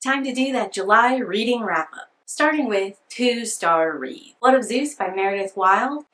Time to do that July reading wrap-up. Starting with 2-star read. Blood of Zeus by Meredith.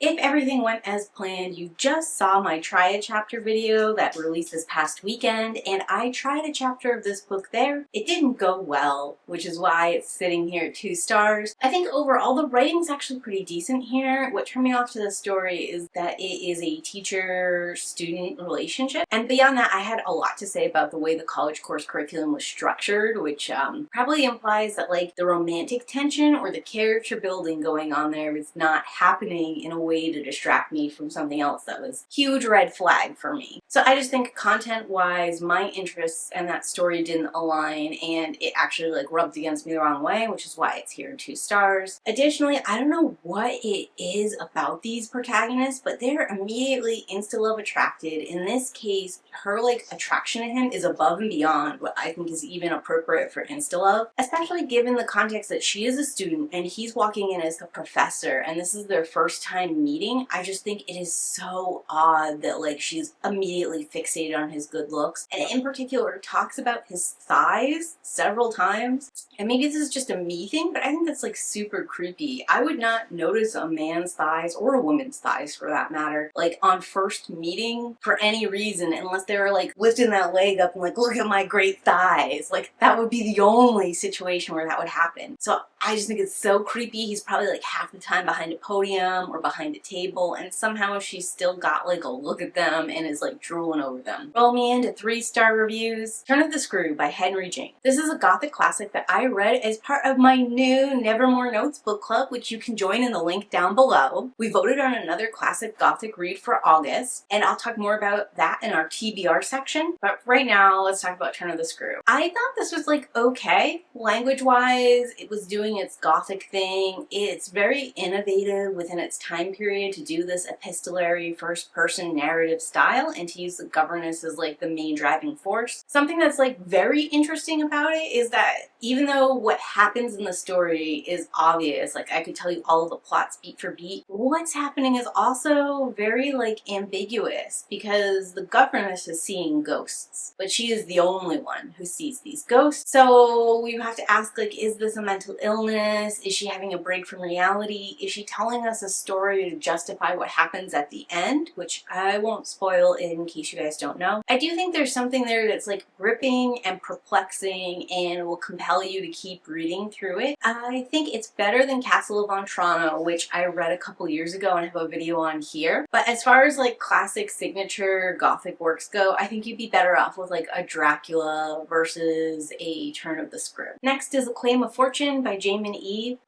If everything went as planned, you just saw my try a chapter video that released this past weekend, and I tried a chapter of this book there. It didn't go well, which is why it's sitting here at 2 stars. I think overall the writing's actually pretty decent here. What turned me off to the story is that it is a teacher-student relationship, and beyond that I had a lot to say about the way the college course curriculum was structured, which probably implies that like the romantic tension or the character building going on there is not happening in a way to distract me from something else that was huge red flag for me. So I just think content-wise, my interests and that story didn't align, and it actually like rubbed against me the wrong way, which is why it's here in 2 stars. Additionally, I don't know what it is about these protagonists, but they're immediately insta-love attracted. In this case, her like attraction to him is above and beyond what I think is even appropriate for insta-love, especially given the context that she is a student and he's walking in as the professor and this is their first time meeting. I just think it is so odd that like she's immediately fixated on his good looks, and in particular talks about his thighs several times. And maybe this is just a me thing, but I think that's like super creepy. I would not notice a man's thighs, or a woman's thighs for that matter, like on first meeting for any reason, unless they were like lifting that leg up and like, look at my great thighs. Like that would be the only situation where that would happen. So I just think it's so creepy. He's probably like half the time behind a podium or behind a table, and somehow she's still got like a look at them and is like drooling over them. Roll me into 3-star reviews. Turn of the Screw by Hendrix. This is a gothic classic that I read as part of my new Nevermore Notes book club, which you can join in the link down below. We voted on another classic gothic read for August, and I'll talk more about that in our TBR section. But right now, let's talk about Turn of the Screw. I thought this was like okay. Language-wise, it was doing its gothic thing. It's very innovative within its time period to do this epistolary first-person narrative style and to use the governess as like the main driving force. Something that's like very interesting about it is that even though what happens in the story is obvious, like I could tell you all of the plots beat for beat, what's happening is also very like ambiguous, because the governess is seeing ghosts, but she is the only one who sees these ghosts. So we have to ask, like, is this a mental illness? Is she having a break from reality? Is she telling us a story to justify what happens at the end, which I won't spoil in case you guys don't know. I do think there's something there that's like gripping and perplexing and will compel you to keep reading through it. I think it's better than Castle of Otranto, which I read a couple years ago and have a video on here. But as far as like classic signature gothic works go, I think you'd be better off with like a Dracula versus a Turn of the Screw. Next is A Claim of Fortune by Jaymin.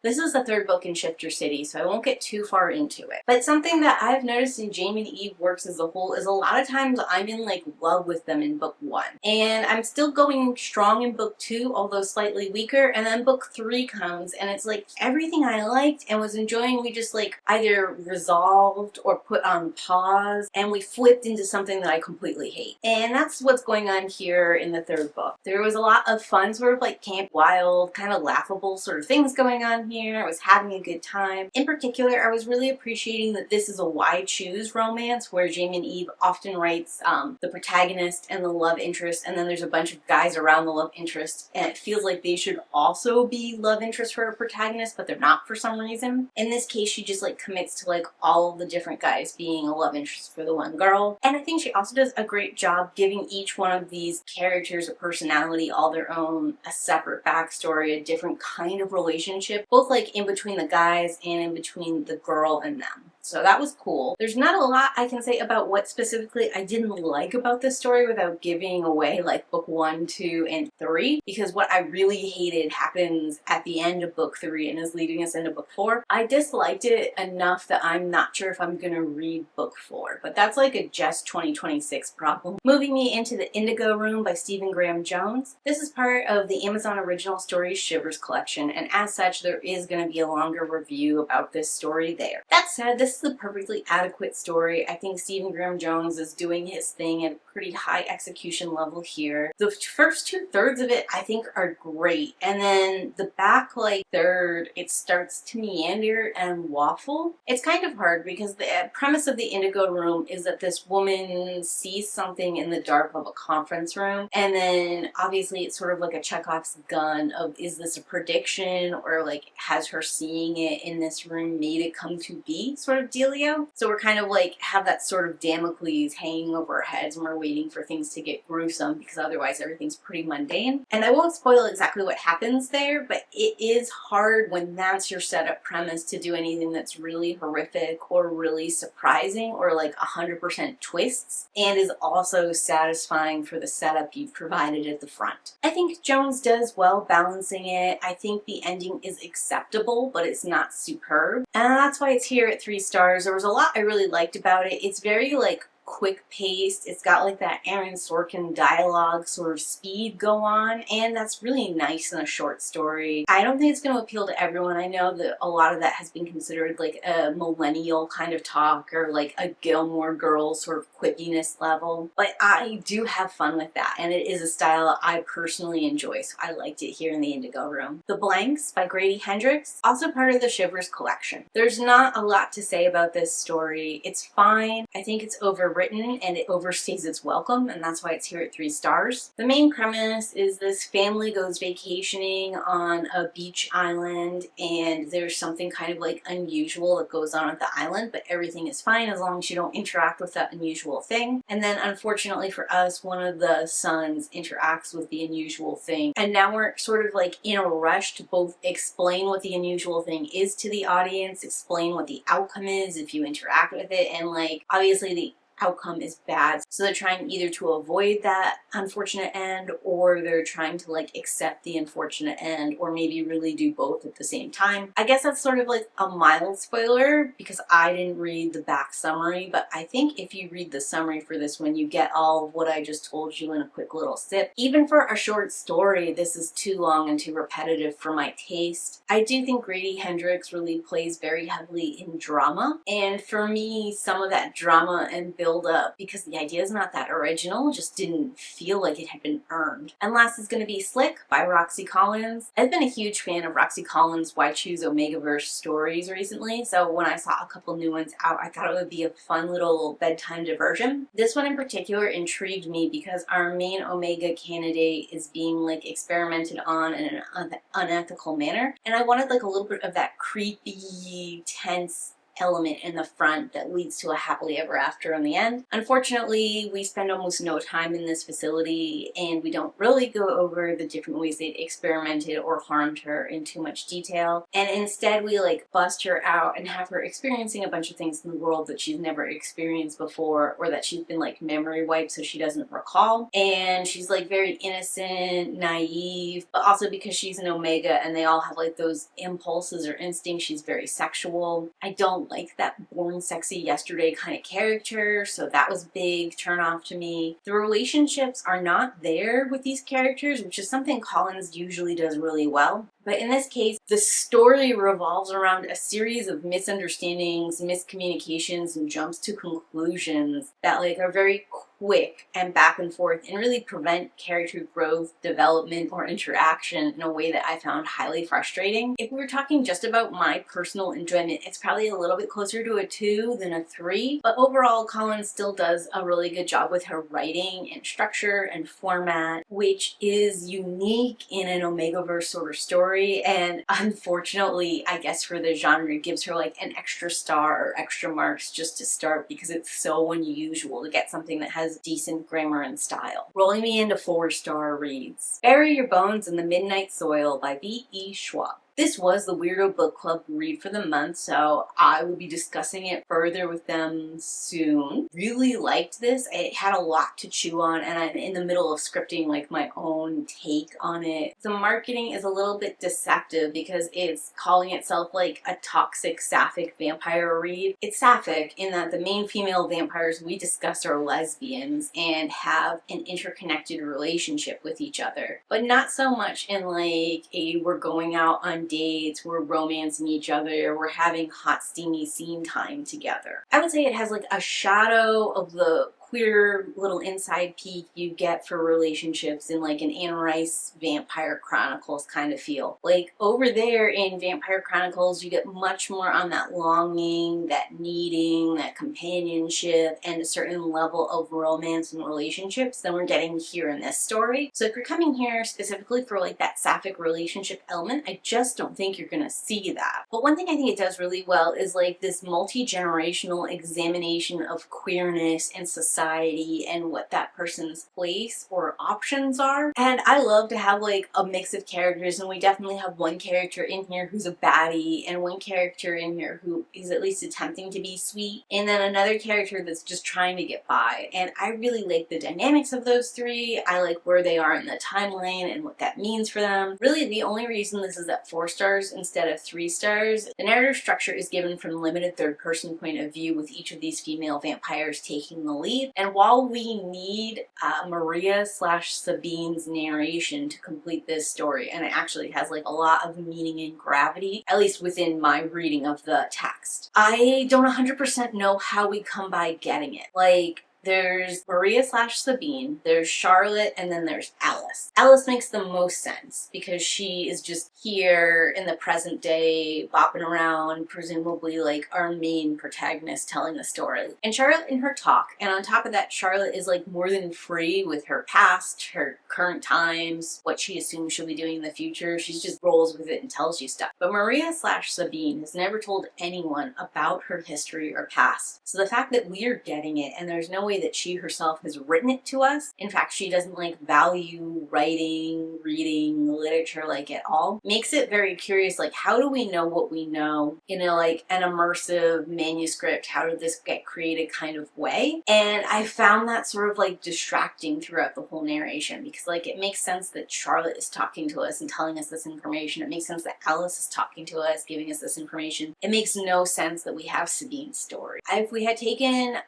This is the 3rd book in Shifter City, so I won't get too far into it. But something that I've noticed in Jaymin works as a whole is a lot of times I'm in like love with them in book 1. And I'm still going strong in book 2, although slightly weaker, and then book 3 comes and it's like everything I liked and was enjoying, we just like either resolved or put on pause, and we flipped into something that I completely hate. And that's what's going on here in the 3rd book. There was a lot of fun, sort of like camp wild, kind of laughable sort of things going on here. I was having a good time. In particular, I was really appreciating that this is a why choose romance, where Jaymin often writes the protagonist and the love interest, and then there's a bunch of guys around the love interest, and it feels like they should also be love interest for a protagonist, but they're not for some reason. In this case, she just like commits to like all of the different guys being a love interest for the one girl. And I think she also does a great job giving each one of these characters a personality, all their own, a separate backstory, a different kind of relationship, both like in between the guys and in between the girl and them. So that was cool. There's not a lot I can say about what specifically I didn't like about this story without giving away like book 1, 2, and 3, because what I really hated happens at the end of book 3 and is leading us into book 4. I disliked it enough that I'm not sure if I'm gonna read book 4, but that's like a just 2026 problem. Moving me into The Indigo Room by Stephen Graham Jones. This is part of the Amazon Original Stories Shivers collection, and as such there is going to be a longer review about this story there. That said, this This is a perfectly adequate story. I think Stephen Graham Jones is doing his thing at a pretty high execution level here. The first 2/3 of it I think are great, and then the back like third it starts to meander and waffle. It's kind of hard because the premise of the Indigo room is that this woman sees something in the dark of a conference room, and then obviously it's sort of like a Chekhov's gun of, is this a prediction, or like has her seeing it in this room made it come to be sort of dealio. So we're kind of like have that sort of Damocles hanging over our heads and we're waiting for things to get gruesome because otherwise everything's pretty mundane. And I won't spoil exactly what happens there, but it is hard when that's your setup premise to do anything that's really horrific or really surprising or like 100% twists, and is also satisfying for the setup you've provided at the front. I think Jones does well balancing it. I think the ending is acceptable, but it's not superb, and that's why it's here at 3 stars. There was a lot I really liked about it. It's very like quick paced. It's got like that Aaron Sorkin dialogue sort of speed go on, and that's really nice in a short story. I don't think it's going to appeal to everyone. I know that a lot of that has been considered like a millennial kind of talk or like a Gilmore Girls sort of quippiness level, but I do have fun with that, and it is a style I personally enjoy, so I liked it here in the Indigo room. The Blanks by Grady Hendrix, also part of the Shivers collection. There's not a lot to say about this story. It's fine. I think it's overwritten and it overstays its welcome, and that's why it's here at 3 stars. The main premise is this family goes vacationing on a beach island, and there's something kind of like unusual that goes on at the island, but everything is fine as long as you don't interact with that unusual thing. And then unfortunately for us, one of the sons interacts with the unusual thing, and now we're sort of like in a rush to both explain what the unusual thing is to the audience, explain what the outcome is if you interact with it, and like obviously the outcome is bad, so they're trying either to avoid that unfortunate end, or they're trying to like accept the unfortunate end, or maybe really do both at the same time. I guess that's sort of like a mild spoiler because I didn't read the back summary, but I think if you read the summary for this one, you get all of what I just told you in a quick little sip. Even for a short story, this is too long and too repetitive for my taste. I do think Grady Hendrix really plays very heavily in drama, and for me, some of that drama and build up, because the idea is not that original, just didn't feel like it had been earned. And last is going to be Slick by Roxy Collins. I've been a huge fan of Roxy Collins' Why Choose Omegaverse stories recently, so when I saw a couple new ones out, I thought it would be a fun little bedtime diversion. This one in particular intrigued me because our main Omega candidate is being like experimented on in an unethical manner, and I wanted like a little bit of that creepy, tense element in the front that leads to a happily ever after in the end. Unfortunately, we spend almost no time in this facility, and we don't really go over the different ways they'd experimented or harmed her in too much detail, and instead we like bust her out and have her experiencing a bunch of things in the world that she's never experienced before, or that she's been like memory wiped so she doesn't recall. And she's like very innocent, naive, but also because she's an Omega and they all have like those impulses or instincts, she's very sexual. I don't like that born sexy yesterday kind of character, so that was a big turn off to me. The relationships are not there with these characters, which is something Collins usually does really well. But in this case, the story revolves around a series of misunderstandings, miscommunications, and jumps to conclusions that like are very quick and back and forth and really prevent character growth, development, or interaction in a way that I found highly frustrating. If we were talking just about my personal enjoyment, it's probably a little bit closer to a 2 than a 3, but overall Collins still does a really good job with her writing and structure and format, which is unique in an Omegaverse sort of story, and unfortunately, I guess for the genre, it gives her like an extra star or extra marks just to start because it's so unusual to get something that has decent grammar and style. Rolling me into 4-star reads. Bury Your Bones in the Midnight Soil by VE Schwab. This was the Weirdo Book Club read for the month, so I will be discussing it further with them soon. Really liked this. It had a lot to chew on, and I'm in the middle of scripting like my own take on it. The marketing is a little bit deceptive because it's calling itself like a toxic sapphic vampire read. It's sapphic in that the main female vampires we discuss are lesbians and have an interconnected relationship with each other, but not so much in like a we're going out on dates, we're romancing each other, we're having hot steamy scene time together. I would say it has like a shadow of the queer little inside peek you get for relationships in like an Anne Rice Vampire Chronicles kind of feel. Like over there in Vampire Chronicles, you get much more on that longing, that needing, that companionship, and a certain level of romance and relationships than we're getting here in this story. So if you're coming here specifically for like that sapphic relationship element, I just don't think you're gonna see that. But one thing I think it does really well is like this multi-generational examination of queerness and society and what that person's place or options are. And I love to have like a mix of characters, and we definitely have one character in here who's a baddie and one character in here who is at least attempting to be sweet, and then another character that's just trying to get by. And I really like the dynamics of those three. I like where they are in the timeline and what that means for them. Really, the only reason this is at 4 stars instead of 3 stars, the narrative structure is given from a limited third-person point of view with each of these female vampires taking the lead. And while we need Maria/Sabine's narration to complete this story, and it actually has like a lot of meaning and gravity, at least within my reading of the text, I don't 100% know how we come by getting it. Like, there's Maria/Sabine, there's Charlotte, and then there's Alice. Alice makes the most sense because she is just here in the present day, bopping around, presumably like our main protagonist telling the story. And Charlotte in her talk, and on top of that, Charlotte is like more than free with her past, her current times, what she assumes she'll be doing in the future. She just rolls with it and tells you stuff. But Maria/Sabine has never told anyone about her history or past. So the fact that we're getting it and there's no way that she herself has written it to us, in fact she doesn't like value writing, reading, literature like at all, makes it very curious. Like, how do we know what we know in a like an immersive manuscript, how did this get created kind of way? And I found that sort of like distracting throughout the whole narration, because like it makes sense that Charlotte is talking to us and telling us this information. It makes sense that Alice is talking to us, giving us this information. It makes no sense that we have Sabine's story. If we had taken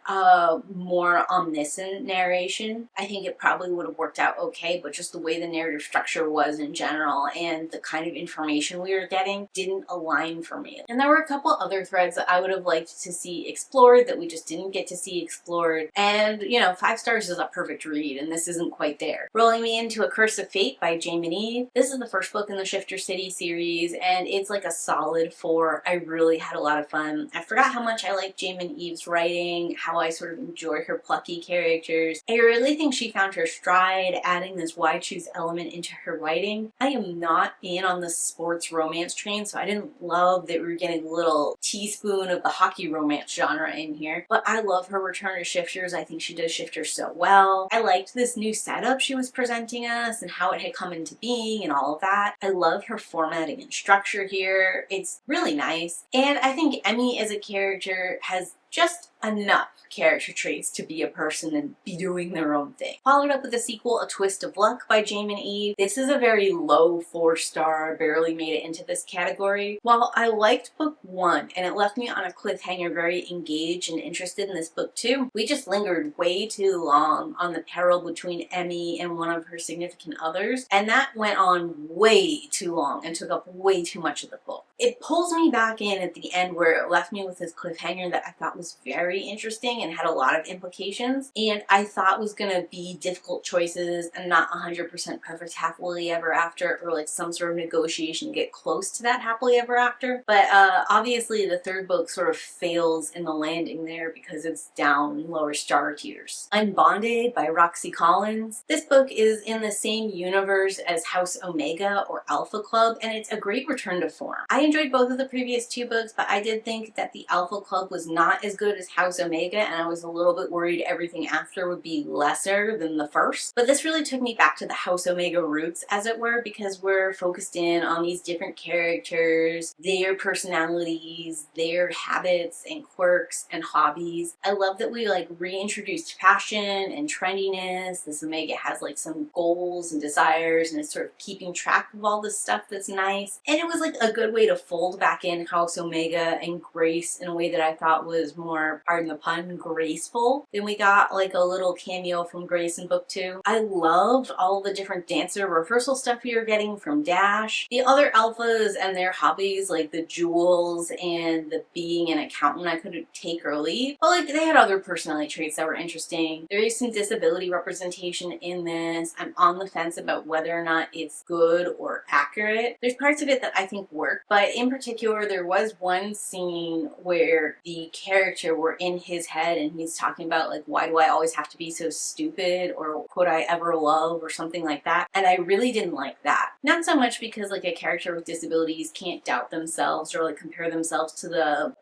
more omniscient narration, I think it probably would have worked out okay, but just the way the narrative structure was in general and the kind of information we were getting didn't align for me. And there were a couple other threads that I would have liked to see explored that we just didn't get to see explored. And, you know, 5 stars is a perfect read, and this isn't quite there. Rolling me into A Curse of Fate by Jaymin. This is the first book in the Shifter City series, and it's like a solid 4. I really had a lot of fun. I forgot how much I like Jaymin Eve's writing, how I sort of enjoy her plucky characters. I really think she found her stride, adding this why choose element into her writing. I am not in on the sports romance train, so I didn't love that we were getting a little teaspoon of the hockey romance genre in here, but I love her return to Shifters. I think she does Shifters so well. I liked this new setup she was presenting us and how it had come into being and all of that. I love her formatting and structure here. It's really nice. And I think Emmy as a character has just enough character traits to be a person and be doing their own thing. Followed up with the sequel, A Twist of Luck by Jaymin Eve. This is a very low 4-star, barely made it into this category. While I liked book 1 and it left me on a cliffhanger very engaged and interested in this book too, we just lingered way too long on the peril between Emmy and one of her significant others, and that went on way too long and took up way too much of the book. It pulls me back in at the end where it left me with this cliffhanger that I thought was very interesting and had a lot of implications, and I thought was gonna be difficult choices and not 100% perfect happily ever after, or like some sort of negotiation to get close to that happily ever after. But obviously the third book sort of fails in the landing there because it's down lower star tiers. Unbonded by Roxy Collins. This book is in the same universe as House Omega or Alpha Club, and it's a great return to form. I enjoyed both of the previous 2 books, but I did think that the Alpha Club was not as good as House Omega, and I was a little bit worried everything after would be lesser than the first. But this really took me back to the House Omega roots, as it were, because we're focused in on these different characters, their personalities, their habits and quirks and hobbies. I love that we like reintroduced fashion and trendiness. This Omega has like some goals and desires and is sort of keeping track of all this stuff that's nice. And it was like a good way to fold back in House Omega and Grace in a way that I thought was more, pardon the pun, graceful. Then we got like a little cameo from Grace in book 2. I loved all the different dancer rehearsal stuff we were getting from Dash. The other alphas and their hobbies, like the jewels and the being an accountant, I could take or leave. But like they had other personality traits that were interesting. There is some disability representation in this. I'm on the fence about whether or not it's good or accurate. There's parts of it that I think work, but in particular there was one scene where the character were in his head and he's talking about like, why do I always have to be so stupid, or could I ever love, or something like that. And I really didn't like that. Not so much because like a character with disabilities can't doubt themselves or like compare themselves to the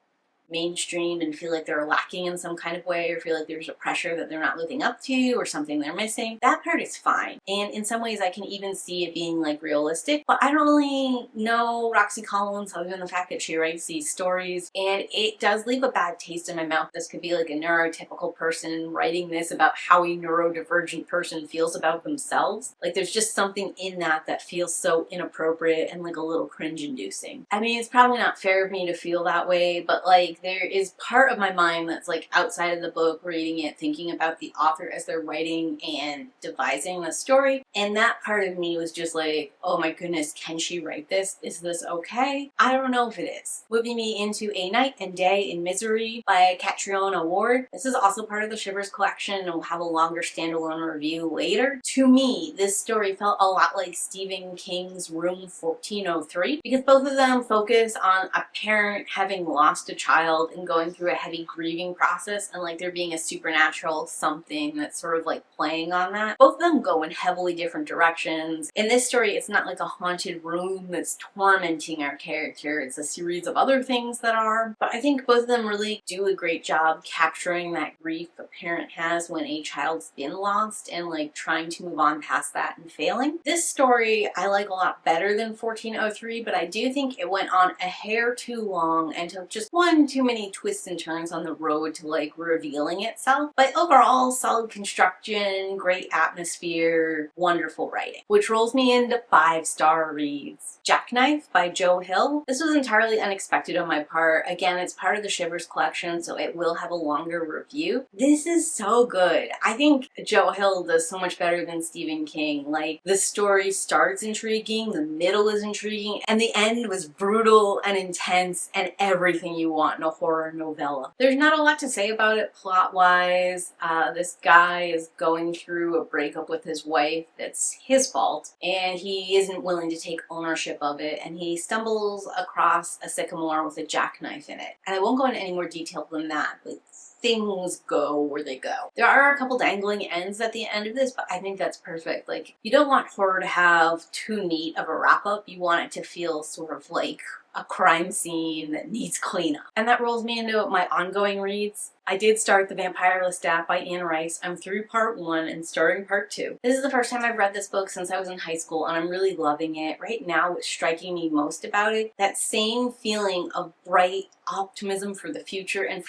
mainstream and feel like they're lacking in some kind of way, or feel like there's a pressure that they're not living up to or something they're missing. That part is fine. And in some ways I can even see it being like realistic, but I don't really know Roxy Collins other than the fact that she writes these stories, and it does leave a bad taste in my mouth. This could be like a neurotypical person writing this about how a neurodivergent person feels about themselves. Like there's just something in that that feels so inappropriate and like a little cringe inducing. I mean, it's probably not fair of me to feel that way, but like there is part of my mind that's like outside of the book, reading it, thinking about the author as they're writing and devising the story, and that part of me was just like, oh my goodness, can she write this? Is this okay? I don't know if it is. Moving me into A Night and Day in Misery by Catriona Ward. This is also part of the Shivers collection and will have a longer standalone review later. To me, this story felt a lot like Stephen King's Room 1403 because both of them focus on a parent having lost a child and going through a heavy grieving process, and like there being a supernatural something that's sort of like playing on that. Both of them go in heavily different directions. In this story, it's not like a haunted room that's tormenting our character. It's a series of other things that are. But I think both of them really do a great job capturing that grief a parent has when a child's been lost and like trying to move on past that and failing. This story I like a lot better than 1403, but I do think it went on a hair too long and took just one too many twists and turns on the road to like revealing itself. But overall, solid construction, great atmosphere, wonderful writing. Which rolls me into 5-star reads. Jackknife by Joe Hill. This was entirely unexpected on my part. Again, it's part of the Shivers collection, so it will have a longer review. This is so good. I think Joe Hill does so much better than Stephen King. Like, the story starts intriguing, the middle is intriguing, and the end was brutal and intense and everything you want in a horror novella. There's not a lot to say about it plot-wise. This guy is going through a breakup with his wife that's his fault, and he isn't willing to take ownership of it, and he stumbles across a sycamore with a jackknife in it. And I won't go into any more detail than that, but things go where they go. There are a couple dangling ends at the end of this, but I think that's perfect. Like, you don't want horror to have too neat of a wrap-up. You want it to feel sort of like a crime scene that needs cleanup. And that rolls me into my ongoing reads. I did start The Vampire Lestat by Anne Rice. I'm through part 1 and starting part 2. This is the first time I've read this book since I was in high school, and I'm really loving it. Right now, what's striking me most about it, that same feeling of bright optimism for the future and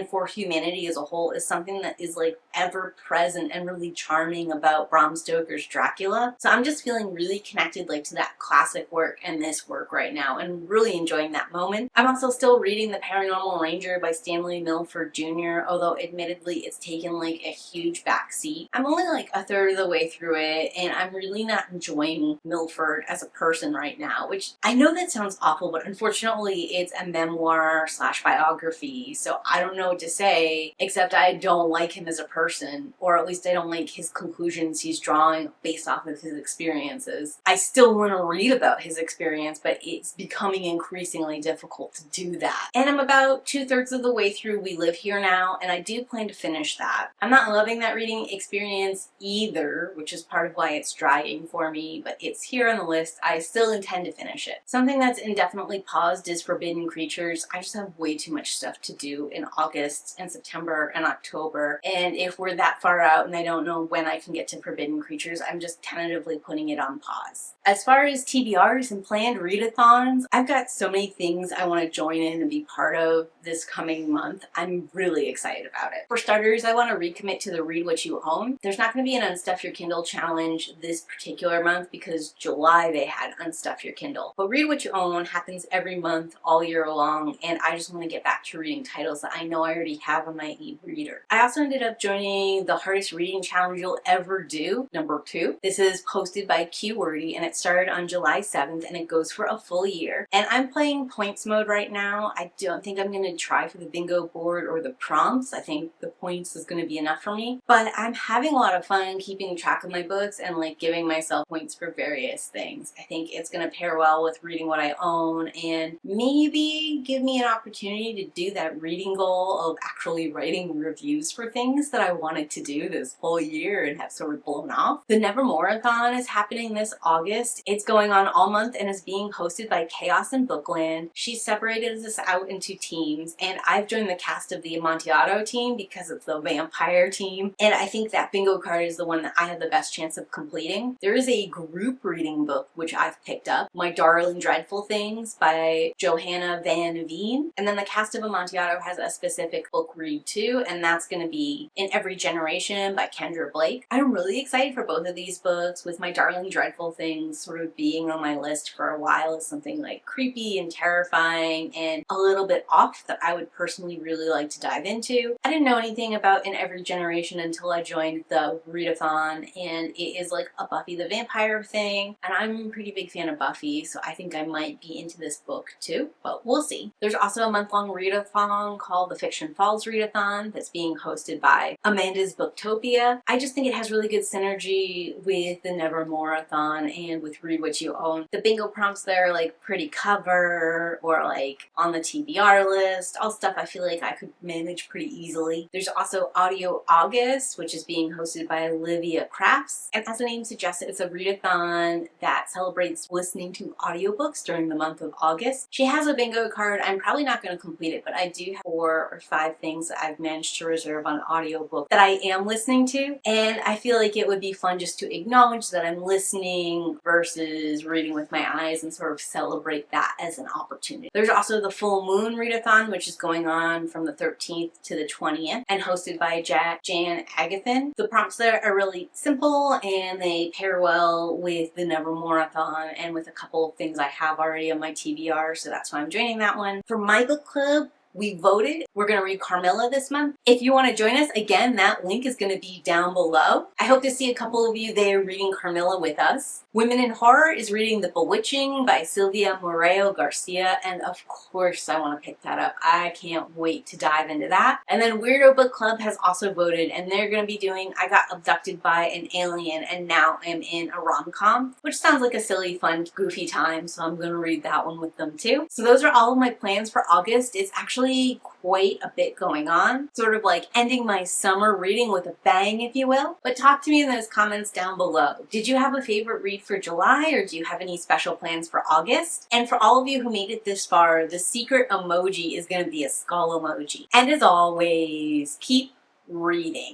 for humanity as a whole is something that is like ever present and really charming about Bram Stoker's Dracula. So I'm just feeling really connected like to that classic work and this work right now, and really enjoying that moment. I'm also still reading The Paranormal Ranger by Stanley Milford Jr., although admittedly it's taken like a huge backseat. I'm only like a third of the way through it, and I'm really not enjoying Milford as a person right now, which I know that sounds awful, but unfortunately it's a memoir / biography, so I don't know what to say except I don't like him as a person, or at least I don't like his conclusions he's drawing based off of his experiences. I still want to read about his experience, but it's becoming increasingly difficult to do that. And I'm about 2/3 of the way through We Live Here Now, and I do plan to finish that. I'm not loving that reading experience either, which is part of why it's dragging for me, but it's here on the list. I still intend to finish it. Something that's indefinitely paused is Forbidden Creatures. I just have way too much stuff to do in August and September and October, and if we're that far out and I don't know when I can get to Forbidden Creatures, I'm just tentatively putting it on pause. As far as TBRs and planned readathons, I've got so many things I want to join in and be part of this coming month. I'm really really excited about it. For starters, I want to recommit to the Read What You Own. There's not going to be an Unstuff Your Kindle challenge this particular month because July they had Unstuff Your Kindle. But Read What You Own happens every month all year long, and I just want to get back to reading titles that I know I already have on my e-reader. I also ended up joining the hardest reading challenge you'll ever do, number 2. This is posted by Qwordy, and it started on July 7th, and it goes for a full year. And I'm playing points mode right now. I don't think I'm going to try for the bingo board or the prompts. I think the points is going to be enough for me. But I'm having a lot of fun keeping track of my books and like giving myself points for various things. I think it's going to pair well with reading what I own and maybe give me an opportunity to do that reading goal of actually writing reviews for things that I wanted to do this whole year and have sort of blown off. The Never Moreathon is happening this August. It's going on all month and is being hosted by Chaos and Bookland. She separated us out into teams, and I've joined the cast of the Amontillado team because it's the vampire team, and I think that bingo card is the one that I have the best chance of completing. There is a group reading book which I've picked up, My Darling Dreadful Things by Johanna Van Veen, and then the cast of Amontillado has a specific book read too, and that's going to be In Every Generation by Kendra Blake. I'm really excited for both of these books, with My Darling Dreadful Things sort of being on my list for a while as something like creepy and terrifying and a little bit off that I would personally really like to dive into. I didn't know anything about In Every Generation until I joined the readathon, and it is like a Buffy the Vampire thing, and I'm a pretty big fan of Buffy, so I think I might be into this book too, but we'll see. There's also a month-long readathon called the Fiction Falls Readathon that's being hosted by Amanda's Booktopia. I just think it has really good synergy with the Never Moreathon and with Read What You Own. The bingo prompts there are like pretty cover or like on the TBR list, all stuff I feel like I could manage pretty easily. There's also Audio August, which is being hosted by Olivia Crafts, and as the name suggests, it's a readathon that celebrates listening to audiobooks during the month of August. She has a bingo card. I'm probably not going to complete it, but I do have 4 or 5 things that I've managed to reserve on audiobook that I am listening to, and I feel like it would be fun just to acknowledge that I'm listening versus reading with my eyes and sort of celebrate that as an opportunity. There's also the Full Moon Readathon, which is going on from the 13th to the 20th and hosted by Jan Agathan. The prompts there are really simple and they pair well with the Never Moreathon and with a couple of things I have already on my TBR, so that's why I'm joining that one. For my book club, we voted. We're going to read Carmilla this month. If you want to join us, again, that link is going to be down below. I hope to see a couple of you there reading Carmilla with us. Women in Horror is reading The Bewitching by Silvia Moreo Garcia, and of course I want to pick that up. I can't wait to dive into that. And then Weirdo Book Club has also voted, and they're going to be doing I Got Abducted by an Alien and Now Am in a Rom-Com, which sounds like a silly, fun, goofy time, so I'm going to read that one with them too. So those are all of my plans for August. It's actually quite a bit going on, sort of like ending my summer reading with a bang, if you will. But talk to me in those comments down below. Did you have a favorite read for July, or do you have any special plans for August? And for all of you who made it this far, the secret emoji is going to be a skull emoji. And as always, keep reading.